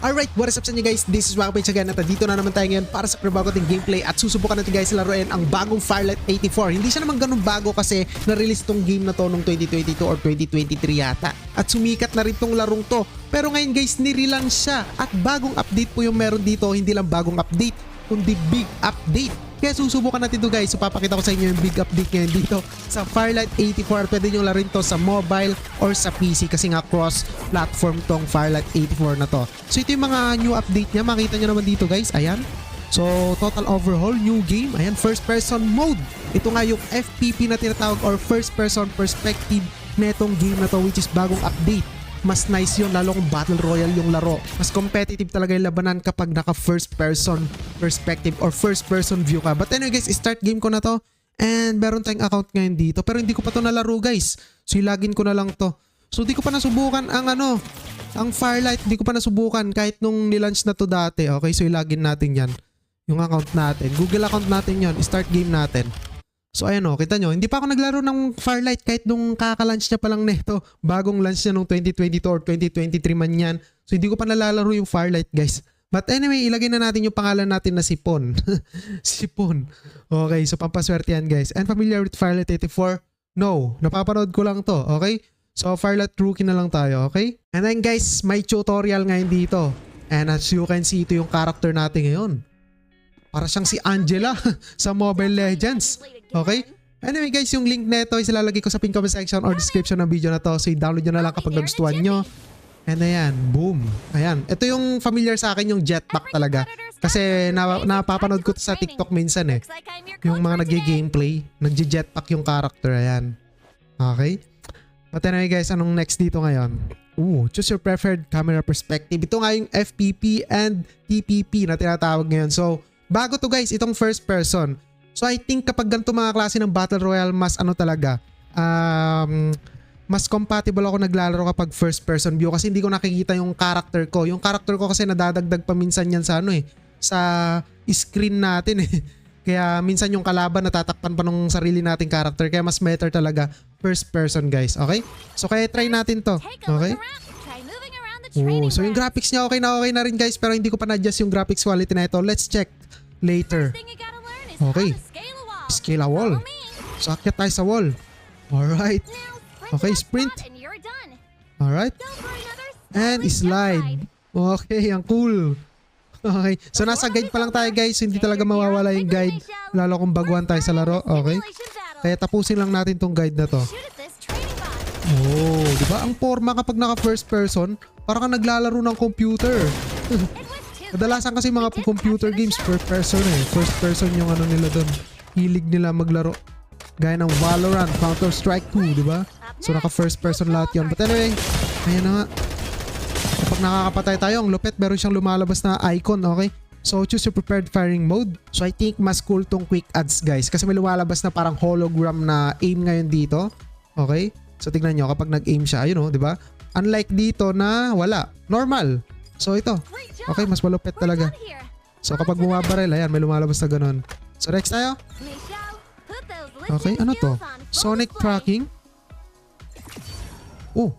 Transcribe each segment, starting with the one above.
Alright, what is up sa inyo guys? This is Wakapage again at dito na naman tayo ngayon para sa bago nating gameplay at susubukan natin guys laruin ang bagong Firelight 84. Hindi siya naman ganun bago kasi na-release tong game na to noong 2022 or 2023 yata. At sumikat na rin tong larong to. Pero ngayon guys, nirelaunch siya at bagong update po yung meron dito. Hindi lang bagong update, kundi big update. Kaya susubukan natin to guys. So papakita ko sa inyo yung big update ngayon dito sa Firelight 84. Pwede nyo laruin to sa mobile or sa PC kasi nga cross-platform tong Firelight 84 na to. So ito yung mga new update niya. Makita nyo naman dito guys. Ayan. So total overhaul, new game. Ayan, first person mode. Ito nga yung FPP na tinatawag or first person perspective na itong game na to which is bagong update. Mas nice yun, lalo kung battle royale yung laro. Mas competitive talaga yung labanan kapag naka first person perspective or first person view ka. But anyway guys, start game ko na to. And meron tayong account ngayon dito. Pero hindi ko pa to nalaro guys. So ilagin ko na lang to. So di ko pa nasubukan ang Firelight. Hindi ko pa nasubukan kahit nung nilaunch na to dati. Okay, so ilagin natin yan. Yung account natin. Google account natin yon. Start game natin. So ayan o, kita nyo, hindi pa ako naglaro ng Firelight kahit nung kaka-launch niya pa lang nito. Bagong launch niya nung 2022 or 2023 man yan. So hindi ko pa nalalaro yung Firelight guys. But anyway, ilagay na natin yung pangalan natin na Sipon. Sipon. Okay, so pampaswerte yan guys. And familiar with Firelight 84? No, napapanood ko lang to. Okay? So Firelight Rookie na lang tayo. Okay? And then guys, may tutorial ngayon dito. And as you can see, ito yung character natin ngayon. Para siyang si Angela sa Mobile Legends. Okay? Anyway guys, yung link neto is ilalagay ko sa pin comment section or description ng video na to. So i-download nyo na lang kapag nagustuhan nyo. And ayan, boom. Ayan. Ito yung familiar sa akin, yung jetpack talaga. Kasi napapanood ko to sa TikTok minsan eh. Yung mga nag-gameplay, nag-jetpack yung character. Ayan. Okay? But anyway guys, anong next dito ngayon? Choose your preferred camera perspective. Ito nga yung FPP and TPP na tinatawag ngayon. So, bago to guys, itong first person. So I think kapag ganito mga klase ng Battle Royale, mas talaga, mas compatible ako naglalaro kapag first person view kasi hindi ko nakikita yung character ko. Yung character ko kasi nadadagdag pa minsan yan sa sa screen natin eh. Kaya minsan yung kalaban natatakpan pa ng sarili nating character. Kaya mas better talaga first person guys. Okay? So kaya try natin to. Okay? So yung graphics niya okay na rin guys, pero hindi ko pa na-adjust yung graphics quality na ito. Let's check later. Okay. Scale a wall. So akyat tayo sa wall. Alright. Okay, sprint. Alright. And slide. Okay, ang cool. Okay. So nasa guide pa lang tayo guys. Hindi talaga mawawala yung guide. Lalo kung baguhan tayo sa laro. Okay. Kaya tapusin lang natin tong guide na to. Oh, diba? Ang forma kapag naka first person, parang ka naglalaro ng computer. Kadalasan kasi mga computer games per person eh. First person yung nila doon. Hilig nila maglaro. Gaya ng Valorant, Counter-Strike 2, di ba? So naka first person lahat yun. But anyway, ayan na nga. Kapag nakakapatay tayo, ang lupit, meron siyang lumalabas na icon, okay? So choose your prepared firing mode. So I think mas cool tong quick ads guys. Kasi may lumalabas na parang hologram na aim ngayon dito. Okay? So tignan nyo, kapag nag-aim siya, ayun o, di ba? Unlike dito na wala. Normal. So ito. Okay, mas malupit talaga. So kapag bumabaril, ayan, may lumalabas na ganun. So next tayo. Okay, ano to? Sonic tracking.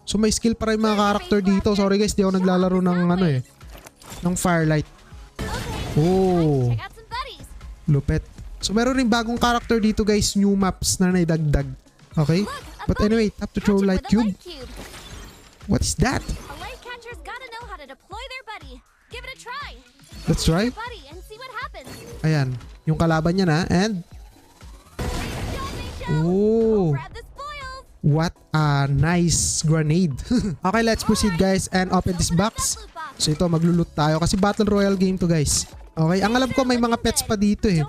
So may skill para yung mga character dito. Sorry guys, di ako naglalaro ng ng Firelight. Lupit. So meron rin bagong character dito guys, new maps na naidagdag. Okay? But anyway, tap to throw light cube. What is that? Let's try. Ayan, yung kalaban niya na and what a nice grenade. Okay, let's proceed guys and open this box. So ito, maglulot tayo kasi Battle Royale game to guys. Okay, ang alam ko may mga pets pa dito eh.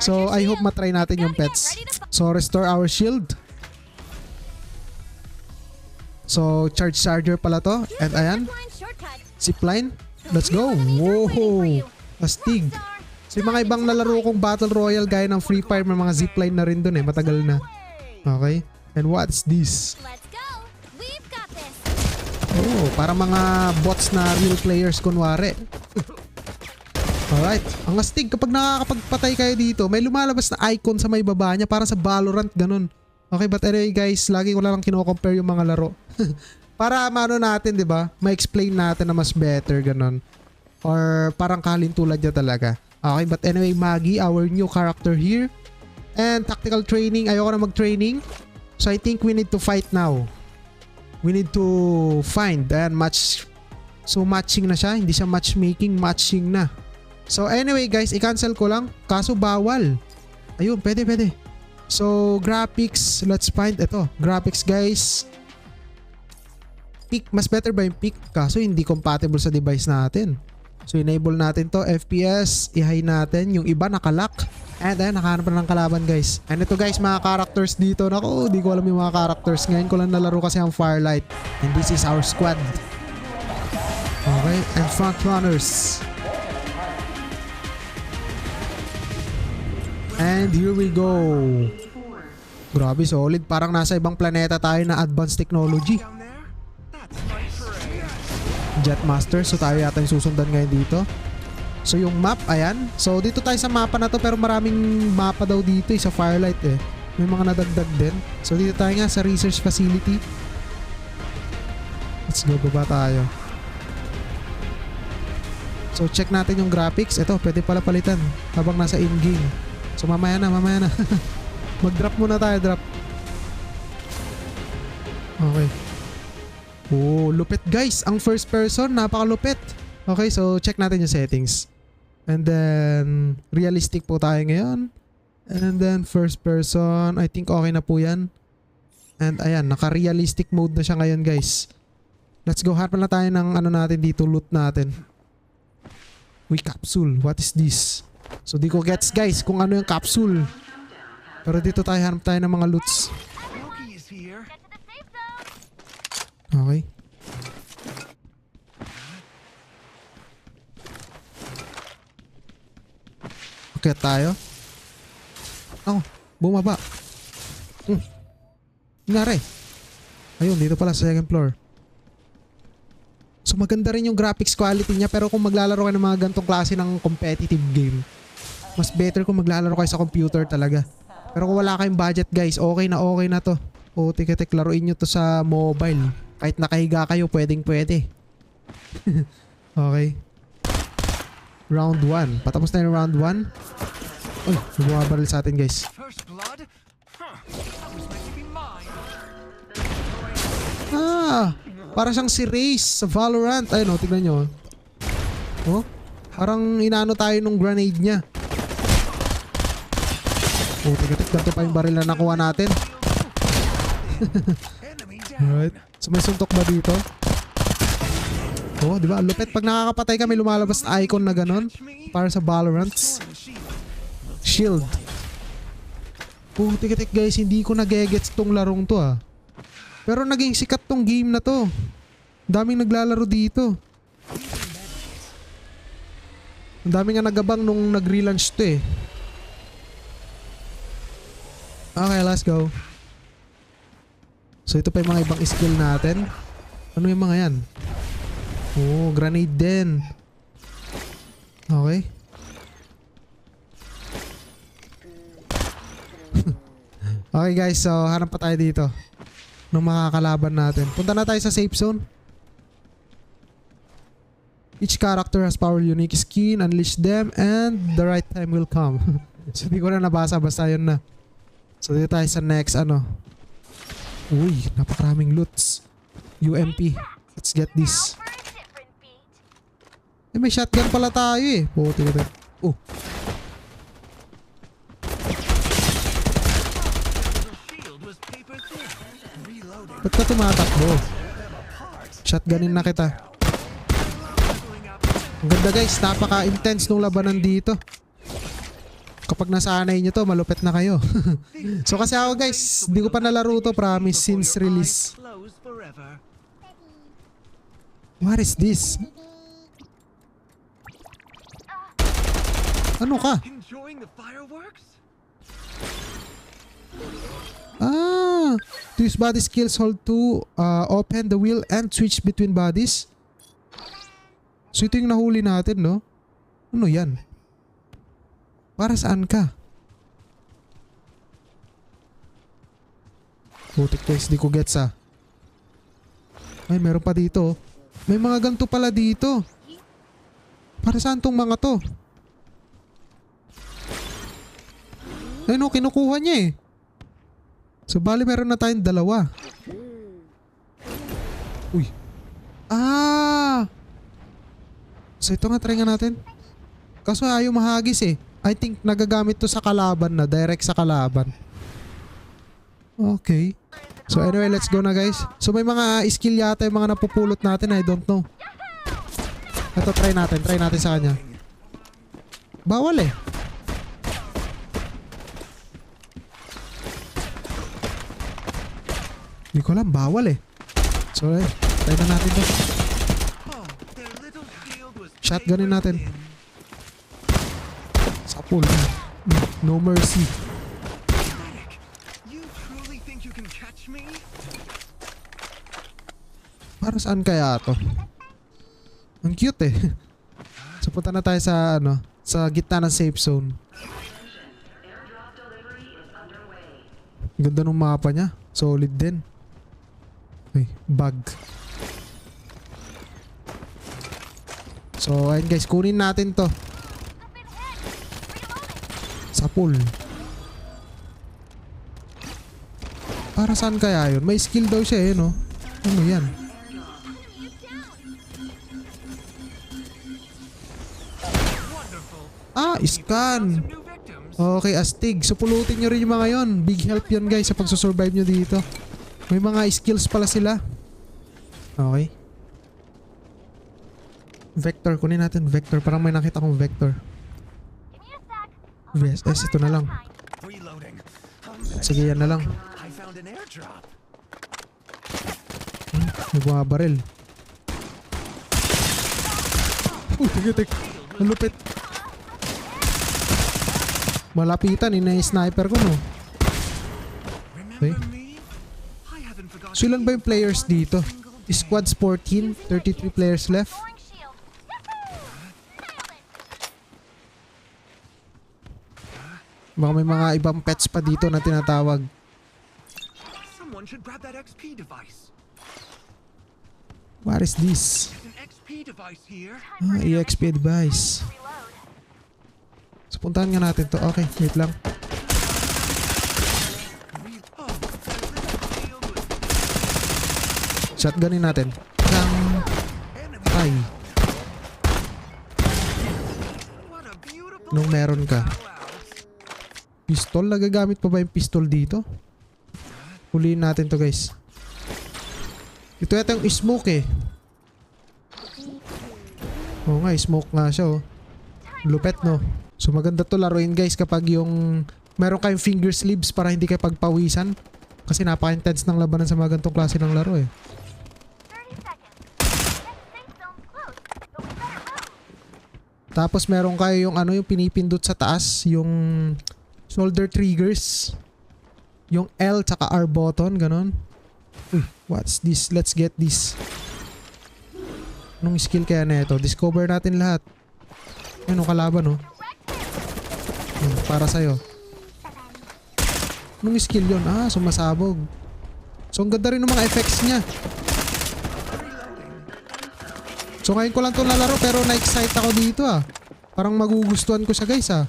So I hope matry natin yung pets. So restore our shield. So charge charger pala to. And ayan, zipline. Let's go. Whoa, astig. So yung mga ibang nalaro kong Battle Royale gaya ng Free Fire, may mga zipline na rin dun eh. Matagal na. Okay. And what's this? Para mga bots na real players kunwari. Alright. Ang astig kapag nakakapagpatay kayo dito, may lumalabas na icon sa may baba niya para sa Valorant ganun. Okay, but anyway guys, lagi ko lang kino-compare yung mga laro. Para maano natin, 'di ba? Ma-explain natin na mas better ganon. Or parang kalintulad niya talaga. Okay, but anyway, Maggie, our new character here. And tactical training, ayoko na mag-training. So I think we need to fight now. We need to find and match. So matching na siya, hindi siya matchmaking, matching na. So anyway guys, i-cancel ko lang. Kaso bawal. Ayun, pwede. So graphics, let's find ito. Graphics guys. Peak, mas better ba yung peak? Kaso hindi compatible sa device natin. So enable natin to, FPS, i-high natin. Yung iba nakalock. And ayan, nakahanap na ng kalaban guys. And ito guys, mga characters dito. Naku, di ko alam yung mga characters. Ngayon ko lang nalaro kasi ang Firelight. And this is our squad. Okay, and front runners. And here we go. Grabe, solid. Parang nasa ibang planeta tayo na advanced technology. Jetmaster, so tayo yata yung susundan ngayon dito. So yung map, ayan. So dito tayo sa mapa na to, pero maraming mapa daw dito sa Firelight eh. May mga nadagdag din. So dito tayo nga sa research facility. Let's go, baba tayo. So check natin yung graphics. Ito, pwede pala palitan habang nasa in-game. So mamaya na. Mag-drop muna tayo, drop. Okay. Oh, lupit guys. Ang first person, napakalupit. Okay, so check natin yung settings. And then, realistic po tayo ngayon. And then, first person, I think okay na po yan. And ayan, naka-realistic mode na siya ngayon guys. Let's go, harapan na tayo ng ano natin dito, loot natin. Uy, capsule. What is this? So di ko gets guys kung ano yung capsule. Pero dito tayo, hanap tayo ng mga loots. Okay. Okay tayo. Oh, bumaba. Nangyari. Ayun, dito pala sa second floor. So maganda rin yung graphics quality niya, pero kung maglalaro kayo ng mga gantong klase ng competitive game, mas better kung maglalaro kayo sa computer talaga. Pero kung wala kayong budget guys, okay na to. O tik-tik, laruin nyo to sa mobile. Kahit nakahiga kayo, pwede. Okay. Round 1. Patapos na yung round 1. Uy, bumabaril sa atin guys. Para siyang si Raze sa Valorant. Ayun o, tignan nyo. Oh, parang inaano tayo nung grenade niya. Oh, tik-tik, ganito pa yung baril na nakuha natin. Alright. So may suntok ba dito? Oh, di ba? Lupit. Pag nakakapatay kami, lumalabas na icon na ganon. Para sa Valorant. Shield. Oh, tik-tik guys. Hindi ko nagegets tong larong to ah. Pero naging sikat tong game na to. Daming naglalaro dito. Ang dami nga nagabang nung nag-relaunch to eh. Okay, let's go. So ito pa yung mga ibang skill natin. Ano yung mga yan? Oh, grenade din. Okay. Okay guys, so hanap pa tayo dito ng mga kalaban natin. Punta na tayo sa safe zone. Each character has power unique skin. Unleash them and the right time will come. So hindi ko na nabasa, basta yun na. So dito tayo sa next ano. Uy, napakaraming loots. UMP. Let's get this. Eh, may shotgun pala tayo eh. Oh, tignan. Oh. Ba't ka tumatakbo? Shotgunin na kita. Ang ganda guys, napaka-intense nung labanan dito. Kapag nasanay nyo to, malupit na kayo. So kasi ako guys, di ko pa nalaro to, promise, since release. What is this? Ano ka? To use body skills, hold to open the wheel and switch between bodies. So ito yung nahuli natin, no? Ano yan? Para saan ka? Putik guys, di ko gets ah. Ay, meron pa dito. May mga ganito pala dito. Para saan tong mga to? Ayun o, kinukuha niya eh. So bali meron na tayong dalawa. Uy. Ah! So ito nga, try nga natin. Kaso ayaw mahagis eh. I think nagagamit to sa kalaban na. Direct sa kalaban. Okay. So anyway, let's go na guys. So may mga skill yata yung mga napupulot natin. I don't know. Ito, try natin. Try natin sa kanya. Bawal eh. Hindi ko alam. Bawal eh. So try na natin to. Shotgunin natin. Sa pool. No mercy. Para saan kaya to? Ang cute eh. So punta na tayo sa ano, sa gitna ng safe zone. Ganda ng mapa niya. Solid din. Ay, bug. So ayun guys, kunin natin to. Sa pool. Para saan kaya yun? May skill daw siya eh, no? Ano yan? Ah, scan. Okay, astig. So pulutin nyo rin yung mga yon. Big help yan guys sa pagsusurvive nyo dito. May mga skills pala sila. Okay. Vector, kunin natin vector. Parang may nakita kong vector. VSS, ito na lang. Sige, yan na lang. Nagwabaril. Tig. Ang lupit. Malapitan, ina-sniper ko no. Okay. So ilan ba yung players dito? Squads 14, 33 players left. Baka may mga ibang pets pa dito na tinatawag. What is this? Ah, EXP device. So puntahan nga natin to. Okay, wait lang. Shotgunin natin. Ay. Nung meron ka. Pistol? Nagagamit pa ba yung pistol dito? Huliin natin to guys. Ito yata yung smoke eh. Oo nga, smoke nga siya oh. Lupet no. So maganda to laruin guys kapag yung meron kayong finger sleeves para hindi kayo pagpawisan. Kasi napaka-intense ng labanan sa mga ganitong klase ng laro eh. Tapos meron kayo yung ano, yung pinipindot sa taas, yung shoulder triggers. Yung L tsaka R button, ganon. Uy, what's this? Let's get this. Anong skill kaya na ito? Discover natin lahat. Ano kalaban oh. Para sa'yo. Anong skill yun? Ah, sumasabog. So ang ganda rin ng mga effects niya. So ngayon ko lang ito nalaro pero na-excite ako dito ah. Parang magugustuhan ko siya guys ah.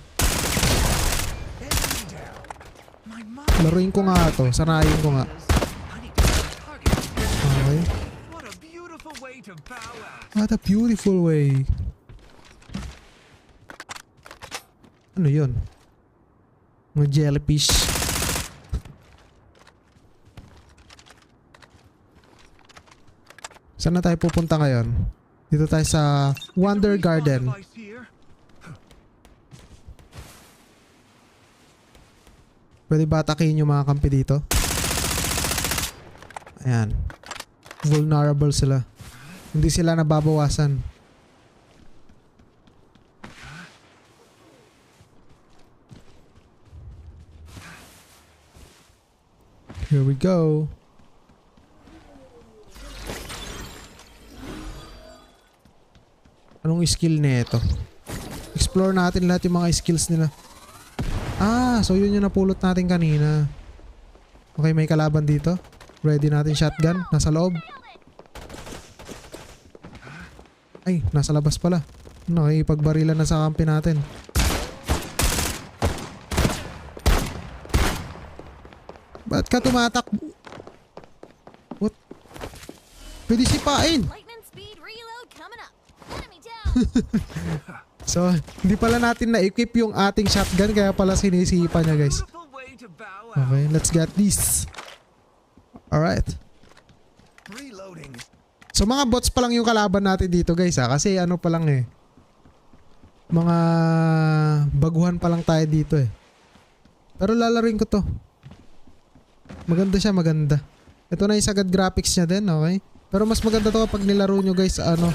Laruin ko nga ito. Sanayin ko nga. Okay. What a beautiful way. Ano yun? Mga jellyfish. Saan na tayo pupunta ngayon? Dito tayo sa Wonder Garden. Pwede ba atakin yung mga kampi dito? Ayan. Vulnerable sila. Hindi sila nababawasan. Here we go. Anong skill nito? Explore natin lahat yung mga skills nila. Ah, so yun yung napulot natin kanina. Okay, may kalaban dito. Ready natin shotgun. Nasa loob. Ay, nasa labas pala. Nakipagbarilan na sa kampi natin. Ba't ka tumatak? What? Pwede sipain. Lightning speed reload coming up. Enemy down. So, hindi pala natin na-equip yung ating shotgun kaya pala sinisipa niya guys. Okay, let's get this. Alright. So mga bots pa lang yung kalaban natin dito guys ha. Kasi ano pa lang eh. Mga baguhan pa lang tayo dito eh. Pero lalaruin ko to. Maganda siya, maganda. Ito na yung sagad graphics niya din, okay? Pero mas maganda to kapag nilaro nyo guys ano,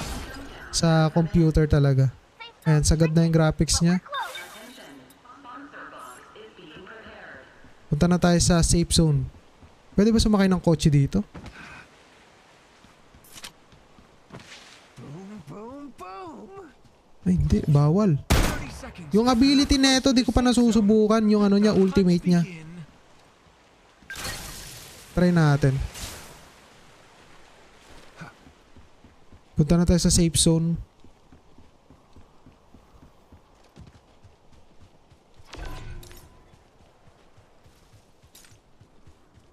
sa computer talaga. Ayan, sagad na yung graphics niya. Punta na tayo sa safe zone. Pwede ba sumakay ng kotse dito? Ay, hindi. Bawal. Yung ability nito, di ko pa nasusubukan. Yung ano niya, ultimate niya. Try natin. Punta na tayo sa safe zone.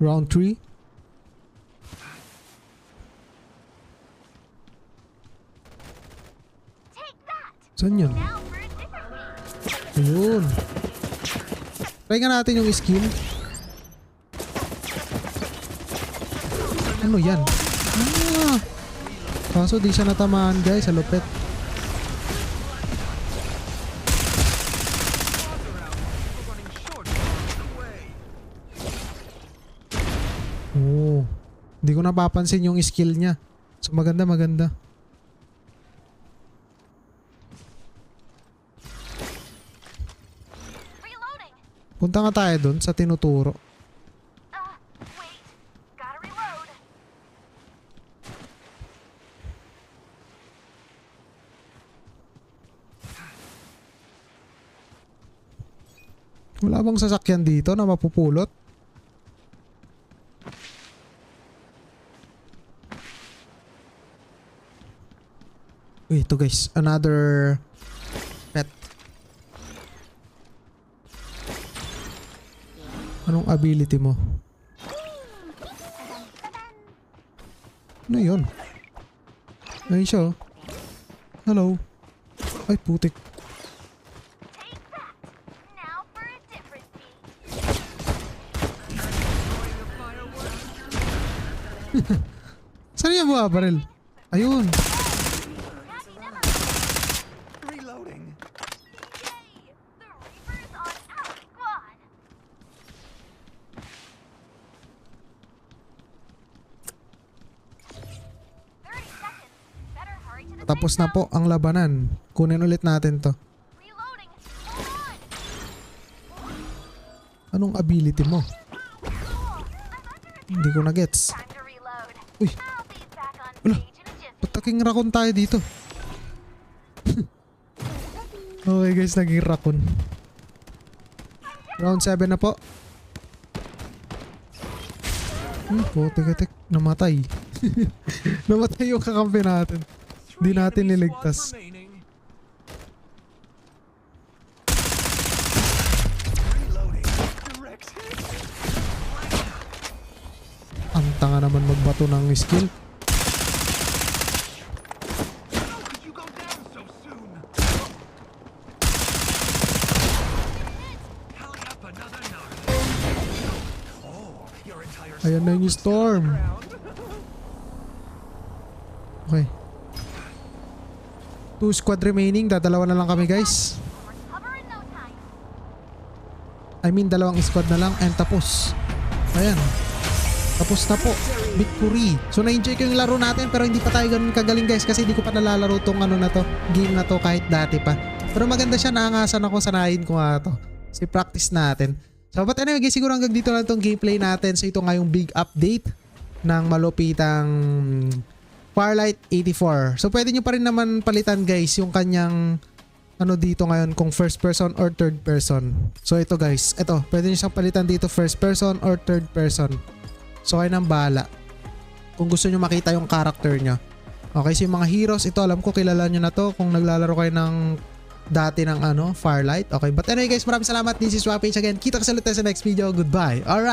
Round 3. Saan yun? Ayun. Try nga natin yung skill. Ano yan? Ah. Kaso di siya natamaan guys. Sa lupit. Oh. Hindi ko napapansin yung skill niya. So maganda, maganda. Punta nga tayo dun sa tinuturo. Wait. Gotta reload. Wala bang sasakyan dito na mapupulot? Uy, ito guys. Another pet. Anong ability mo? Ano yun? Ayun siya oh. Hello. Ay putik. Take that. Now for a different beat. Saan yan mga baril? Ayun. Reloading. Yay! The Reaper's on our squad. Tapos na po ang labanan. Kunin ulit natin to. Reloading. Hold on. Anong ability mo? Hindi ko na gets. Time to reload. Uy. I'll be back on Wala. stage in a jiffy. Ba't naging raccoon tayo dito? Okay guys, naging raccoon. Round 7 na po. Putik-tik. Namatay. Namatay yung kakampi natin. Hindi natin niligtas. Ang tanga naman magbato ng skill. Ayan na yung storm. Okay. 2 squad remaining. Dadalawa na lang kami guys. Recover in no time. I mean, 2 squad na lang and tapos. Ayan. Tapos na po. Victory. So na-enjoy ko yung laro natin pero hindi pa tayo ganun kagaling guys kasi hindi ko pa nalalaro tong ano na to, game na to kahit dati pa. Pero maganda siya, naangasan ako, sanayin ko nga to. Kasi practice natin. So but anyway guys, siguro hanggang dito lang tong gameplay natin. So ito nga yung big update ng malupitang Firelight 84. So pwede nyo pa rin naman palitan guys yung kanyang ano dito ngayon kung first person or third person. So ito guys, ito pwede nyo siyang palitan dito first person or third person. So kayo nang bahala kung gusto nyo makita yung character nyo. Okay, so yung mga heroes, ito alam ko kilala nyo na to kung naglalaro kayo ng dati ng Firelight. Okay, but anyway guys, maraming salamat. This is Wapage again. Kita ka sa ulit tayo sa next video. Goodbye. Alright.